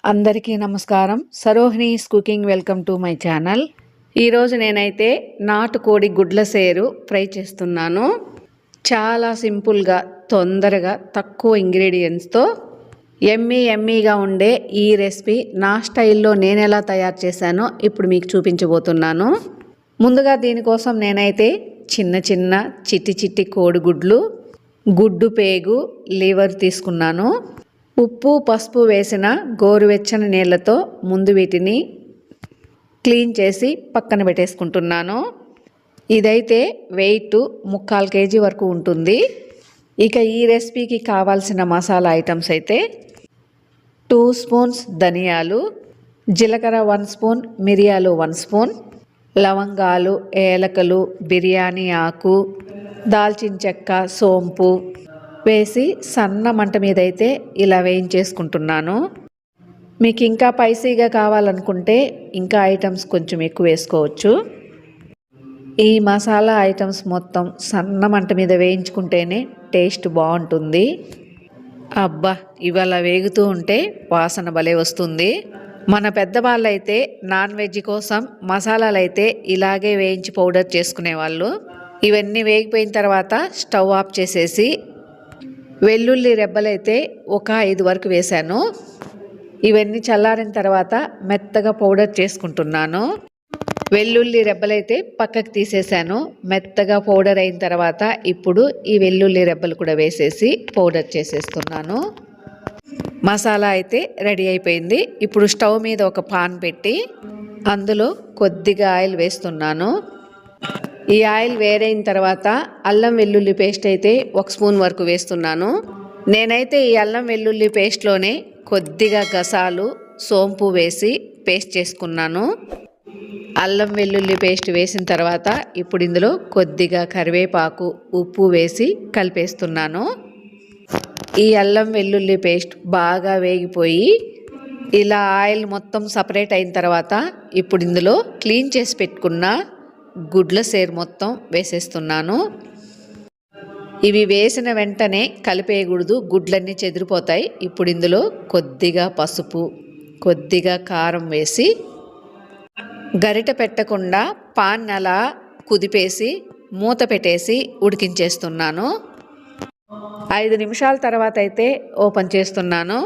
అందరికీ నమస్కారం. సరోహిణీస్ cooking welcome to my channel. ఈరోజు నేనైతే నాటుకోడి గుడ్ల సేరు ఫ్రై చేస్తున్నాను. చాలా సింపుల్గా, తొందరగా, తక్కువ ఇంగ్రీడియంట్స్తో ఎమ్మీగా ఉండే ఈ రెసిపీ నా స్టైల్లో నేను ఎలా తయారు చేశానో ఇప్పుడు మీకు చూపించబోతున్నాను. ముందుగా దీనికోసం నేనైతే చిన్న చిట్టి కోడిగుడ్లు, గుడ్డు పేగు, లివర్ తీసుకున్నాను. ఉప్పు పసుపు వేసిన గోరువెచ్చని నీళ్ళతో ముందు వీటిని క్లీన్ చేసి పక్కన పెట్టేసుకుంటున్నాను. ఇదైతే వెయిట్ 3/4 kg వరకు ఉంటుంది. ఇక ఈ రెసిపీకి కావాల్సిన మసాలా ఐటమ్స్ అయితే 2 స్పూన్స్ ధనియాలు, జీలకర్ర 1 స్పూన్, మిరియాలు 1 స్పూన్, లవంగాలు, ఏలకలు, బిర్యానీ ఆకు, దాల్చిన చెక్క, సోంపు వేసి సన్న మంట మీద అయితే ఇలా వేయించేసుకుంటున్నాను. మీకు ఇంకా స్పైసీగా కావాలనుకుంటే ఇంకా ఐటమ్స్ కొంచెం ఎక్కువ వేసుకోవచ్చు. ఈ మసాలా ఐటమ్స్ మొత్తం సన్న మంట మీద వేయించుకుంటేనే టేస్ట్ బాగుంటుంది. అబ్బా, ఇవాళ వేగుతూ ఉంటే వాసన భలే వస్తుంది. మన పెద్దవాళ్ళు అయితే నాన్ వెజ్ కోసం మసాలాలు అయితే ఇలాగే వేయించి పౌడర్ చేసుకునేవాళ్ళు. ఇవన్నీ వేగిపోయిన తర్వాత స్టవ్ ఆఫ్ చేసేసి వెల్లుల్లి రెబ్బలైతే ఒక 5 వరకు వేశాను. ఇవన్నీ చల్లారిన తర్వాత మెత్తగా పౌడర్ చేసుకుంటున్నాను. వెల్లుల్లి రెబ్బలైతే పక్కకు తీసేసాను. మెత్తగా పౌడర్ అయిన తర్వాత ఇప్పుడు ఈ వెల్లుల్లి రెబ్బలు కూడా వేసేసి పౌడర్ చేసేస్తున్నాను. మసాలా అయితే రెడీ అయిపోయింది. ఇప్పుడు స్టవ్ మీద ఒక పాన్ పెట్టి అందులో కొద్దిగా ఆయిల్ వేస్తున్నాను. ఈ ఆయిల్ వేరైన తర్వాత అల్లం వెల్లుల్లి పేస్ట్ అయితే 1 స్పూన్ వరకు వేస్తున్నాను. నేనైతే ఈ అల్లం వెల్లుల్లి పేస్ట్లోనే కొద్దిగా గసాలు, సోంపు వేసి పేస్ట్ చేసుకున్నాను. అల్లం వెల్లుల్లి పేస్ట్ వేసిన తర్వాత ఇప్పుడు ఇందులో కొద్దిగా కరివేపాకు, ఉప్పు వేసి కలిపేస్తున్నాను. ఈ అల్లం వెల్లుల్లి పేస్ట్ బాగా వేగిపోయి ఇలా ఆయిల్ మొత్తం సపరేట్ అయిన తర్వాత ఇప్పుడు ఇందులో క్లీన్ చేసి పెట్టుకున్న గుడ్ల సేరు మొత్తం వేసేస్తున్నాను. ఇవి వేసిన వెంటనే కలిపేయకూడదు, గుడ్లన్నీ చెదిరిపోతాయి. ఇప్పుడు ఇందులో కొద్దిగా పసుపు, కొద్దిగా కారం వేసి గరిట పెట్టకుండా పాన్ అలా కుదిపేసి మూత పెట్టేసి ఉడికించేస్తున్నాను. 5 నిమిషాల తర్వాత అయితే ఓపెన్ చేస్తున్నాను.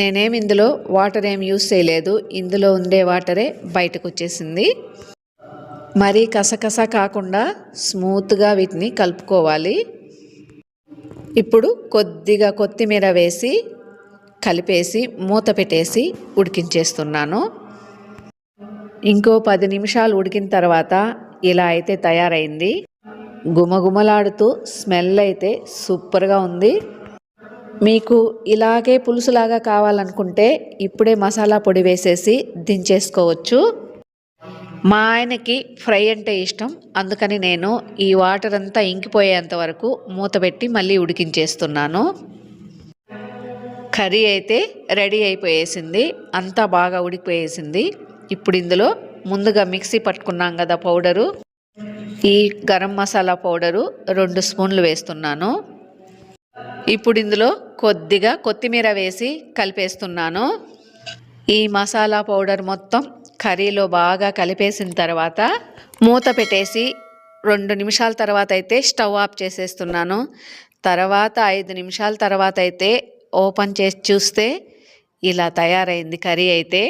నేనేమి ఇందులో వాటర్ ఏం యూస్ చేయలేదు. ఇందులో ఉండే వాటరే బయటకు వచ్చేసింది. మరీ కసకస కాకుండా స్మూత్గా వీటిని కలుపుకోవాలి. ఇప్పుడు కొద్దిగా కొత్తిమీర వేసి కలిపేసి మూత పెట్టేసి ఉడికించేస్తున్నాను. ఇంకో 10 నిమిషాలు ఉడికిన తర్వాత ఇలా అయితే తయారైంది. గుమగుమలాడుతూ స్మెల్ అయితే సూపర్గా ఉంది. మీకు ఇలాగే పులుసులాగా కావాలనుకుంటే ఇప్పుడే మసాలా పొడి వేసేసి దించేసుకోవచ్చు. మా ఆయనకి ఫ్రై అంటే ఇష్టం, అందుకని నేను ఈ వాటర్ అంతా ఇంకిపోయేంత వరకు మూత పెట్టి మళ్ళీ ఉడికించేస్తున్నాను. కర్రీ అయితే రెడీ అయిపోయేసింది, అంతా బాగా ఉడికిపోయేసింది. ఇప్పుడు ఇందులో ముందుగా మిక్సీ పట్టుకున్నాం కదా పౌడరు, ఈ గరం మసాలా పౌడరు 2 స్పూన్లు వేస్తున్నాను. ఇప్పుడు ఇందులో కొద్దిగా కొత్తిమీర వేసి కలిపేస్తున్నాను. ఈ మసాలా పౌడర్ మొత్తం కర్రీలో బాగా కలిపేసిన తర్వాత మూత పెట్టేసి 2 నిమిషాల తర్వాత అయితే స్టవ్ ఆఫ్ చేసేస్తున్నాను. తర్వాత 5 నిమిషాల తర్వాత అయితే ఓపెన్ చేసి చూస్తే ఇలా తయారైంది కర్రీ అయితే.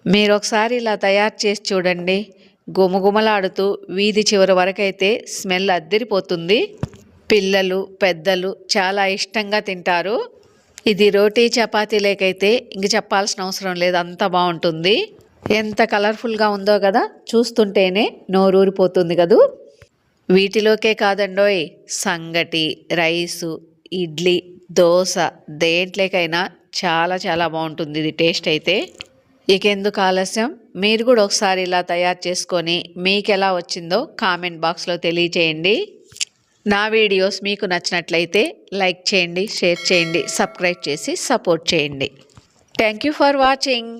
మీరు ఒకసారి ఇలా తయారు చేసి చూడండి. గుమగుమలాడుతూ వీధి చివరి వరకు అయితే స్మెల్ అద్దిరిపోతుంది. పిల్లలు, పెద్దలు చాలా ఇష్టంగా తింటారు. ఇది రోటీ చపాతీలేకైతే ఇంక చెప్పాల్సిన అవసరం లేదు, అంత బాగుంటుంది. ఎంత కలర్ఫుల్గా ఉందో కదా, చూస్తుంటేనే నోరూరిపోతుంది కదూ. వీటిలోకే కాదండోయ్, సంగటి, రైసు, ఇడ్లీ, దోశ దేంట్లోకైనా చాలా బాగుంటుంది ఇది టేస్ట్ అయితే. ఇకెందుకు ఆలస్యం, మీరు కూడా ఒకసారి ఇలా తయారు చేసుకొని మీకు ఎలా వచ్చిందో కామెంట్ బాక్స్లో తెలియచేయండి. నా వీడియోస్ మీకు నచ్చినట్లయితే లైక్ చేయండి, షేర్ చేయండి, సబ్స్క్రైబ్ చేసి సపోర్ట్ చేయండి. Thank you for watching.